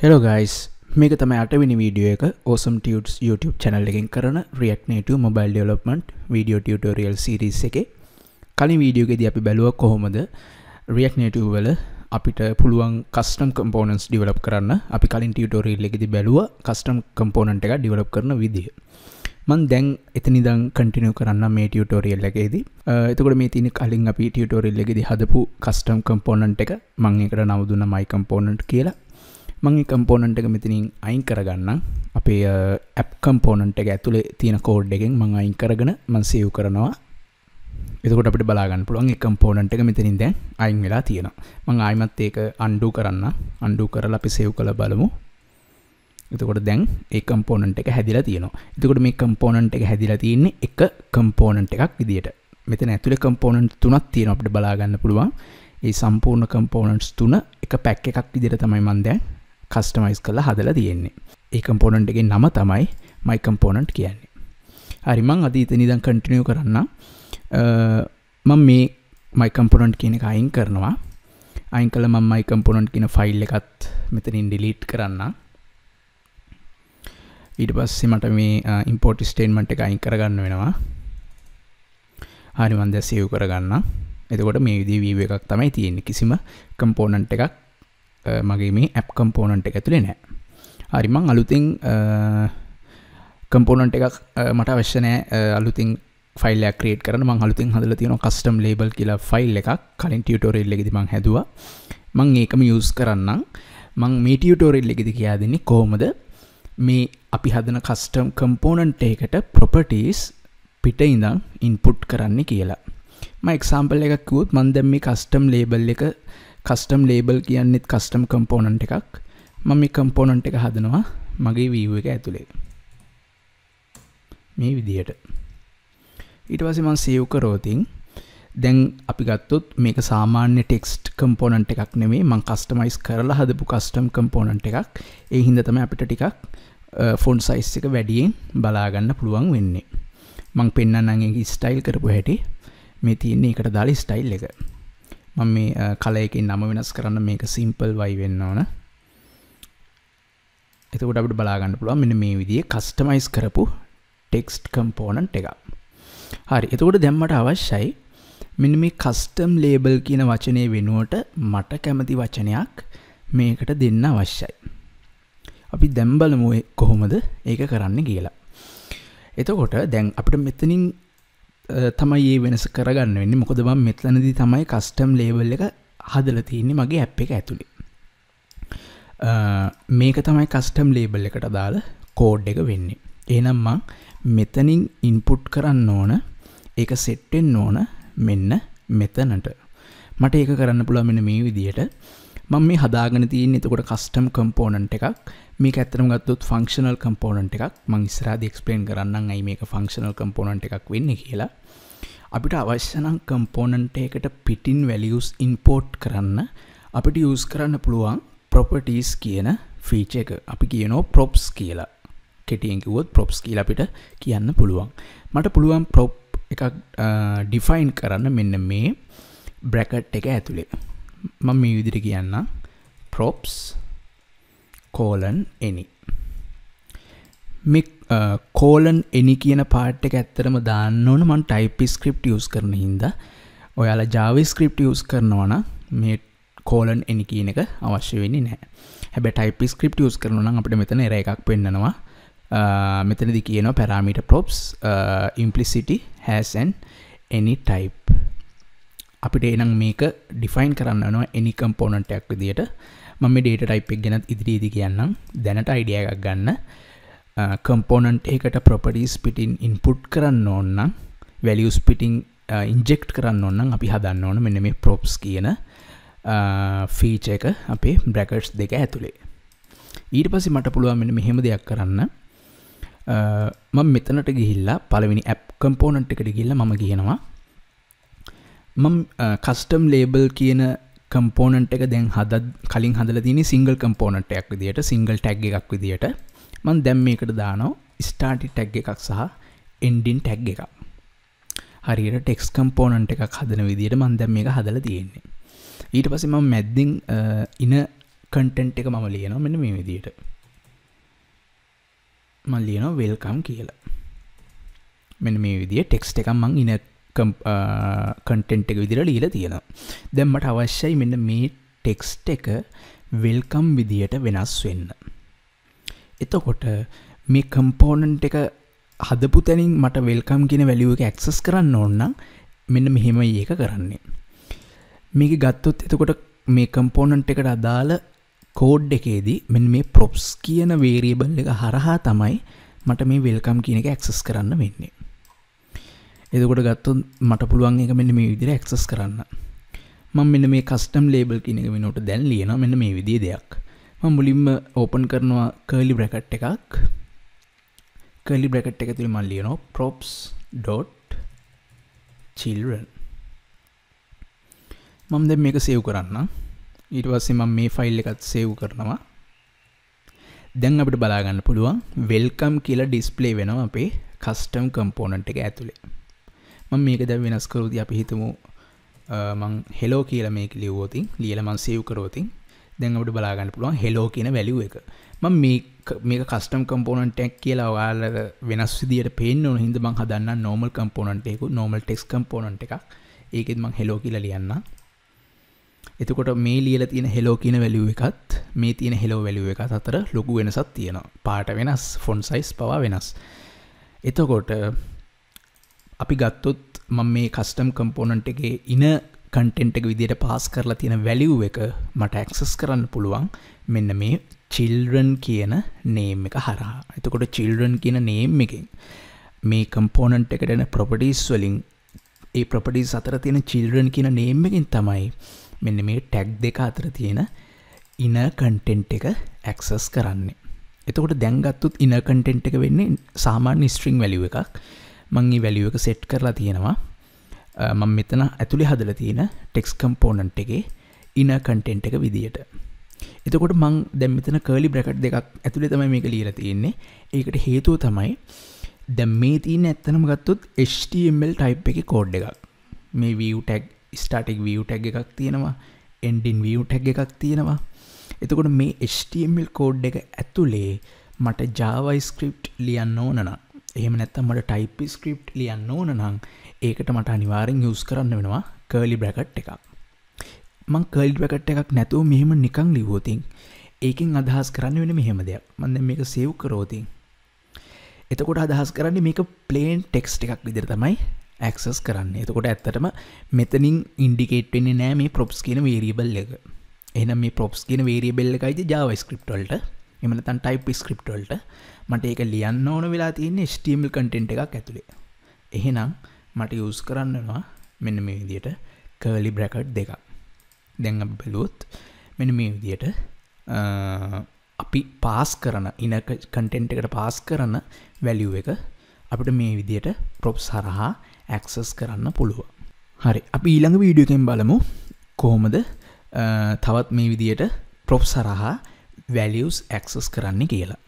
Hello guys, මේක තමයි 8 වෙනි වීඩියෝ එක Awesome Tuts YouTube channel එකෙන් කරන React Native mobile development video tutorial series එකේ කලින් වීඩියෝ එකේදී අපි බැලුවා කොහොමද React Native වල අපිට පුළුවන් custom components develop කරන්න. අපි කලින් tutorial එකේදී බැලුවා custom component එක develop කරන විදිය. මම දැන් එතන ඉඳන් continue කරන්න මේ tutorial එකේදී. එතකොට මේ තියෙන කලින් අපි tutorial එකේදී හදපු custom component එක මම ඒකට නම දුන්නා my component කියලා. මම මේ component එක මෙතනින් අයින් කරගන්නම්. අපේ app component එක ඇතුලේ තියෙන code එකෙන් මම අයින් කරගෙන මම save කරනවා. එතකොට අපිට බලා ගන්න පුළුවන් මේ component එක මෙතනින් දැන් අයින් වෙලා තියෙනවා. මම ආයිමත් ඒක undo කරන්න. undo කරලා අපි save කරලා බලමු. එතකොට දැන් ඒ component එක හැදිලා තියෙනවා. එතකොට මේ component එක හැදිලා තියෙන්නේ එක component එකක් විදියට. මෙතන ඇතුලේ component තුනක් තියෙනවා අපිට බලා ගන්න පුළුවන්. ඒ සම්පූර්ණ components තුන එක pack එකක් විදියට තමයි මම දැන් customize කරලා හදලා තියෙන්නේ. ඒ component එකේ නම තමයි my component කියන්නේ. හරි මම අද ඉතින් ඉඳන් continue කරන්න. මම මේ my component කියන එක අයින් කරනවා. අයින් කළා මම my component කියන file එකත් මෙතනින් delete කරන්න. ඊට පස්සේ මට මේ import statement එක අයින් කරගන්න වෙනවා. හරි මම දැන් save කරගන්න. එතකොට මේ විදිහේ view එකක් තමයි තියෙන්නේ. කිසිම component එකක් මගේ මේ app component එක ඇතුලේ නැහැ. හරි මම අලුතින් component එකක් මට අවශ්‍ය නැහැ අලුතින් file එකක් create කරන්න. මම අලුතින් හදලා තියෙනවා custom label කියලා file එකක්. කලින් tutorial එකේදී මම හැදුවා. මම ඒකම use කරන්නම්. මම මේ tutorial එකේදී කියා දෙන්නේ කොහොමද මේ අපි හදන custom component එකකට properties පිට ඉඳන් input කරන්න කියලා. මම example එකක් කිව්වොත් මම දැන් මේ custom label කියන්නේත් custom component එකක්. මම මේ component එක හදනවා මගේ view එක ඇතුලේ. මේ විදිහට. ඊට පස්සේ මම save කරෝතින් දැන් අපි ගත්තොත් මේක සාමාන්‍ය text component එකක් නෙමෙයි මම customize කරලා හදපු custom component එකක්. ඒ හින්දා තමයි අපිට ටිකක් font size එක වැඩියෙන් බලා ගන්න පුළුවන් වෙන්නේ. මම පෙන්නන්නම් ඒක style කරපු හැටි. මේ තියෙන්නේ ඒකට දාලා style එක. මම මේ color එකේ නම වෙනස් කරන්න මේක simple y වෙන්න ඕන. එතකොට අපිට බලා ගන්න පුළුවන් මෙන්න මේ විදිහේ customize කරපු text component එකක්. හරි. එතකොට දැන් මට අවශ්‍යයි මෙන්න මේ custom label කියන වචනේ වෙනුවට මට කැමති වචනයක් මේකට දෙන්න අවශ්‍යයි. අපි දැන් බලමු කොහොමද ඒක කරන්න කියලා. එතකොට දැන් අපිට මෙතනින් තමයි මේ වෙනස කරගන්න වෙන්නේ. මොකද මම මෙතනදී තමයි custom label එක හදලා තියෙන්නේ මගේ app එක ඇතුලේ. මේක තමයි custom label එකට දාලා code එක වෙන්නේ. එහෙනම් මම මෙතනින් input කරන්න ඕන ඒක set වෙන්න ඕන මෙන්න මෙතනට. මට ඒක කරන්න පුළුවන් මෙන්න මේ විදිහට. මම මේ හදාගෙන තියෙන්නේ එතකොට custom component එකක්. මේක ඇත්තටම ගත්තොත් functional component එකක්. මම ඉස්සරහදී explain කරන්නම් ඇයි මේක functional component එකක් වෙන්නේ කියලා. අපිට අවශ්‍ය නම් component එකකට පිටින් values import කරන්න අපිට use කරන්න පුළුවන් properties කියන feature එක. අපි කියනවා props කියලා. කෙටියෙන් කිව්වොත් props කියලා අපිට කියන්න පුළුවන්. මට පුළුවන් prop එකක් define කරන්න මෙන්න මේ bracket එක ඇතුලේ. මම මේ විදිහට කියන්නම් props:any. මේ :any කියන part එක ඇත්තටම දාන්න ඕන මම TypeScript use කරන හින්දා. ඔයාලා JavaScript use කරනවා නම් මේ :any කියන එක අවශ්‍ය වෙන්නේ නැහැ. හැබැයි TypeScript use කරනවා නම් අපිට මෙතන error එකක් පෙන්නනවා. මෙතනදී කියනවා parameter props implicitly has an any type. අපිට එනම් මේක define කරන්න වෙනවා any component එකක් විදියට. මම මේ data type එක ගැන ඉදිරියේදී කියන්නම්. දැනට idea එකක් ගන්න. component එකකට properties පිටින් input කරන්න ඕන නම් values පිටින් inject කරන්න ඕන නම් අපි හදන්න ඕන මෙන්න මේ props කියන feature එක අපේ brackets දෙක ඇතුලේ. ඊට පස්සේ මට පුළුවන් මෙන්න මෙහෙම දෙයක් කරන්න. මම මෙතනට ගිහිල්ලා පළවෙනි app component එකට ගිහිල්ලා මම කියනවා මම custom label කියන component එක දැන් කලින් හදලා තියෙන single component එකක් විදියට single tag එකක් විදියට මම දැන් මේකට දානවා starting tag එකක් සහ ending tag එකක්. හරියට text component එකක් හදන විදියට මම දැන් මේක හදලා තියෙන්නේ. ඊට පස්සේ මම මැද්දින් ඉන content එක මම ලියනවා මෙන්න මේ විදිහට. මම ලියනවා welcome කියලා. මෙන්න මේ විදිහේ text එකක් මම ඉන content එක විදිහට ලියලා තියෙනවා. දැන් මට අවශ්‍යයි මෙන්න මේ text එක welcome විදිහට වෙනස් වෙන්න. එතකොට මේ component එක හදපු තැනින් මට welcome කියන value එක access කරන්න ඕන නම් මෙන්න මෙහෙමයි ඒක කරන්නේ. මේක ගත්තොත් එතකොට මේ component එකට අදාළ code එකේදී මෙන්න මේ props කියන variable එක හරහා තමයි මට මේ welcome කියන එක access කරන්න වෙන්නේ. එතකොට ගත්තොත් මට පුළුවන් එක මෙන්න මේ විදිහට access කරන්න. මම මෙන්න මේ custom label කියන එක වෙනුවට දැන් ලියනවා මෙන්න මේ විදිහේ දෙයක්. මම මුලින්ම open කරනවා curly bracket එකක්. curly bracket එක තුල මම ලියනවා props.children. මම දැන් මේක save කරන්න. ඊට පස්සේ මම මේ file එකත් save කරනවා. දැන් අපිට බලා ගන්න පුළුවන් welcome කියලා display වෙනවා අපේ custom component එක ඇතුලේ. මම මේක දැන් වෙනස් කරුවොත් අපි හිතමු මම hello කියලා මේක ලියුවොත් ලියලා මම save කරොත් දැන් අපිට බලා ගන්න පුළුවන් hello කියන value එක. මම මේක custom component එකක් කියලා ඔයාලට වෙනස් විදියට පේන්න ඕන හින්දා මම හදන්නම් normal component එකක් normal text component එකක්. ඒකෙත් මම hello කියලා ලියන්න. එතකොට මේ ලියලා තියෙන hello කියන value එකත් මේ තියෙන hello value එකත් අතර ලොකු වෙනසක් තියෙනවා. පාට වෙනස්, font size පවා වෙනස්. එතකොට අපි ගත්තොත් මම මේ custom component එකේ ඉන content එක විදිහට pass කරලා තියෙන value එක මට access කරන්න පුළුවන් මෙන්න මේ children කියන name එක හරහා. එතකොට children කියන name එකෙන් මේ component එකට එන properties වලින් ඒ properties අතර තියෙන children කියන name එකෙන් තමයි මෙන්න මේ tag දෙක අතර තියෙන inner content එක access කරන්නේ. එතකොට දැන් ගත්තොත් inner content එක වෙන්නේ සාමාන්‍ය string value එකක්. මම මේ value එක set කරලා තියෙනවා. මම මෙතන ඇතුලේ හදලා තියෙන text component එකේ inner content එක විදියට. එතකොට මම දැන් මෙතන curly bracket දෙකක් ඇතුලේ තමයි මේක ලියලා තියෙන්නේ. ඒකට හේතුව තමයි දැන් මේ තියෙන ඇත්තනම ගත්තොත් HTML type එකේ code එකක්. මේ view tag static view tag එකක් තියෙනවා. ending view tag එකක් තියෙනවා. එතකොට මේ HTML code එක ඇතුලේ මට JavaScript ලියන්න ඕන නම් එහෙම නැත්නම් මට TypeScript ලියන්න ඕන නම් ඒකට මට අනිවාර්යෙන් use කරන්න වෙනවා curly bracket එකක්. මම curly bracket එකක් නැතුව මෙහෙම නිකන් ලිව්වොත් ඒකෙන් අදහස් කරන්නේ වෙන මෙහෙම දෙයක්. මම දැන් මේක save කරොත් එතකොට අදහස් කරන්නේ මේක plain text එකක් විදිහට තමයි access කරන්නේ. එතකොට ඇත්තටම මෙතනින් indicate වෙන්නේ නැහැ මේ props කියන variable එක. එහෙනම් මේ props කියන variable එකයිද JavaScript වලට එහෙම නැත්නම් TypeScript වලට මට ඒක ලියන්න ඕන වෙලා තියෙන්නේ HTML content එකක් ඇතුලේ. එහෙනම් මට use කරන්න වෙනවා මෙන්න මේ විදිහට curly bracket දෙකක්. දැන් අපි බලුවොත් මෙන්න මේ විදිහට අපි pass කරන inner content එකට pass කරන value එක අපිට මේ විදිහට props හරහා access කරන්න පුළුවන්. හරි. අපි ඊළඟ වීඩියෝ එකෙන් බලමු කොහොමද තවත් මේ විදිහට props හරහා values access කරන්නේ කියලා.